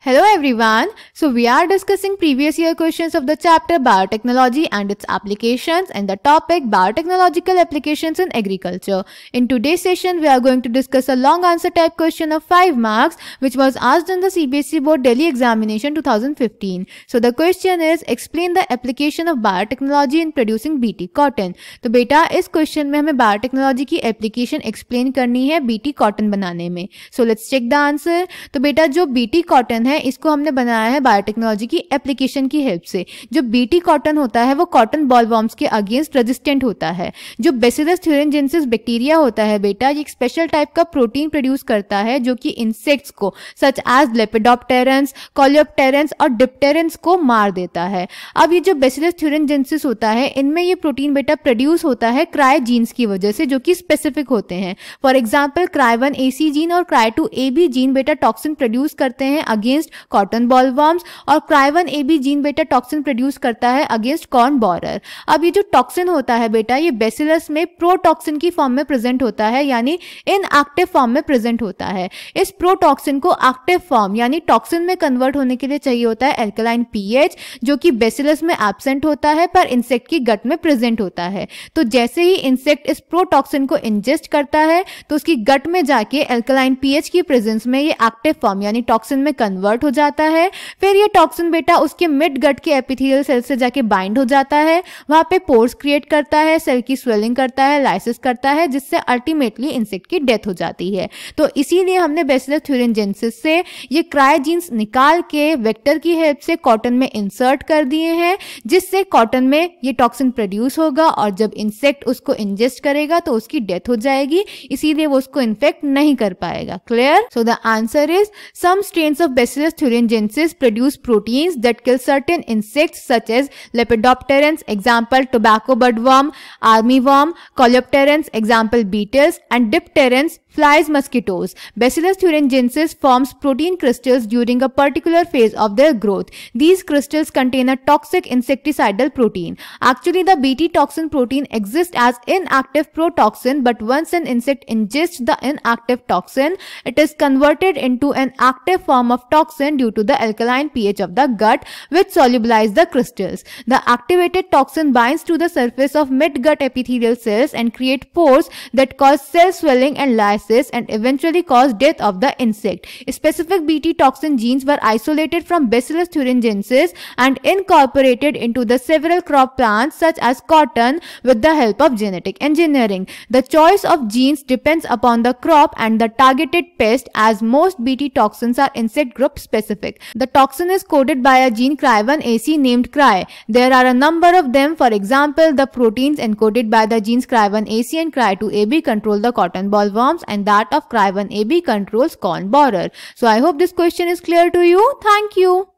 Hello everyone. So we are discussing previous year questions of the chapter Biotechnology and its applications and the topic Biotechnological applications in agriculture. In today's session we are going to discuss a long answer type question of 5 marks which was asked in the CBSE Board Delhi examination 2015. So the question is explain the application of biotechnology in producing BT cotton. तो बेटा इस question में हमें biotechnology की application explain करनी है BT cotton बनाने में. So let's check the answer. तो बेटा जो बीटी कॉटन है इसको हमने बनाया है बायोटेक्नोलॉजी की एप्लीकेशन की हेल्प से. जो बीटी कॉटन होता है वो कॉटन बॉलवॉर्म्स के अगेंस्ट रेजिस्टेंट होता है. जो बेसिलस थ्यूरिनजेंसिस बैक्टीरिया होता है बेटा ये एक स्पेशल टाइप का प्रोटीन प्रोड्यूस करता है जो कि इंसेक्ट्स को सच एज लेपिडोप्टेरन्स, कोलियोप्टेरन्स और डिप्टेरन्स को मार देता है. अब ये जो बेसिलस थ्यूरिनजेंसिस होता है इनमें ये प्रोटीन बेटा प्रोड्यूस होता है क्राई जीन्स की वजह से जो कि स्पेसिफिक होते हैं. फॉर एग्जांपल क्राई1AC जीन और क्राई2AB जीन बेटा टॉक्सिन प्रोड्यूस करते हैं अगेंस्ट कॉटन बॉलवॉर्म्स और क्राई1AB जीन बेटा टॉक्सिन प्रोड्यूस करता है अगेंस्ट कॉर्न बॉरर. अब ये जो टॉक्सिन होता है बेटा ये बेसिलस में प्रोटॉक्सिन की फॉर्म में प्रेजेंट होता है यानी इनएक्टिव फॉर्म में प्रेजेंट होता है. इस प्रोटॉक्सिन को एक्टिव फॉर्म यानी टॉक्सिन में कन्वर्ट होने के लिए चाहिए होता है एल्कलाइन पीएच जो कि बेसिलस में एब्सेंट होता है पर इंसेक्ट की गट में प्रेजेंट होता है. तो जैसे ही इंसेक्ट इस प्रोटॉक्सिन को इंजेस्ट करता है तो उसकी गट में जाके एल्कलाइन पीएच की प्रेजेंस में ये एक्टिव फॉर्म यानी टॉक्सिन में कन्वर्ट हो जाता है. फिर ये टॉक्सिन बेटा उसके मिड गट के एपिथेलियल सेल से जाके बाइंड हो जाता है, वहां पे पोर्स क्रिएट करता है, सेल की स्वेलिंग करता है, लाइसिस करता है जिससे अल्टीमेटली इंसेक्ट की डेथ हो जाती है. तो इसीलिए हमने बेसिलस थ्यूरिनजेंसिस से ये क्राई जीन्स निकाल के वेक्टर की हेल्प से कॉटन में इंसर्ट कर दिए हैं जिससे कॉटन में ये टॉक्सिन प्रोड्यूस होगा और जब इंसेक्ट उसको इंजेस्ट करेगा तो उसकी डेथ हो जाएगी, इसीलिए वो उसको इन्फेक्ट नहीं कर पाएगा. Clear? So the answer is some strains of Bacillus thuringiensis produce proteins that kill certain insects such as Lepidopterans, example tobacco budworm, armyworm, Coleopterans, example beetles, and Dipterans, flies, mosquitoes. Bacillus thuringiensis forms protein crystals during a particular phase of their growth. These crystals contain a toxic insecticidal protein. Actually, the Bt toxin protein exists as inactive protoxin, but once an insect ingests the inactive toxin, it is converted into an active form of toxin due to the alkaline pH of the gut, which solubilizes the crystals. The activated toxin binds to the surface of mid-gut epithelial cells and create pores that cause cell swelling and lysis and eventually cause death of the insect. Specific Bt toxin genes were isolated from Bacillus thuringiensis and incorporated into the several crop plants such as cotton with the help of genetic engineering. The choice of genes depends upon the crop and the targeted pest as most Bt toxins are insect group specific. The toxin is coded by a gene Cry1AC named Cry. There are a number of them. For example, the proteins encoded by the genes Cry1AC and Cry2AB control the cotton bollworms and that of Cry1AB controls corn borer. So I hope this question is clear to you. Thank you.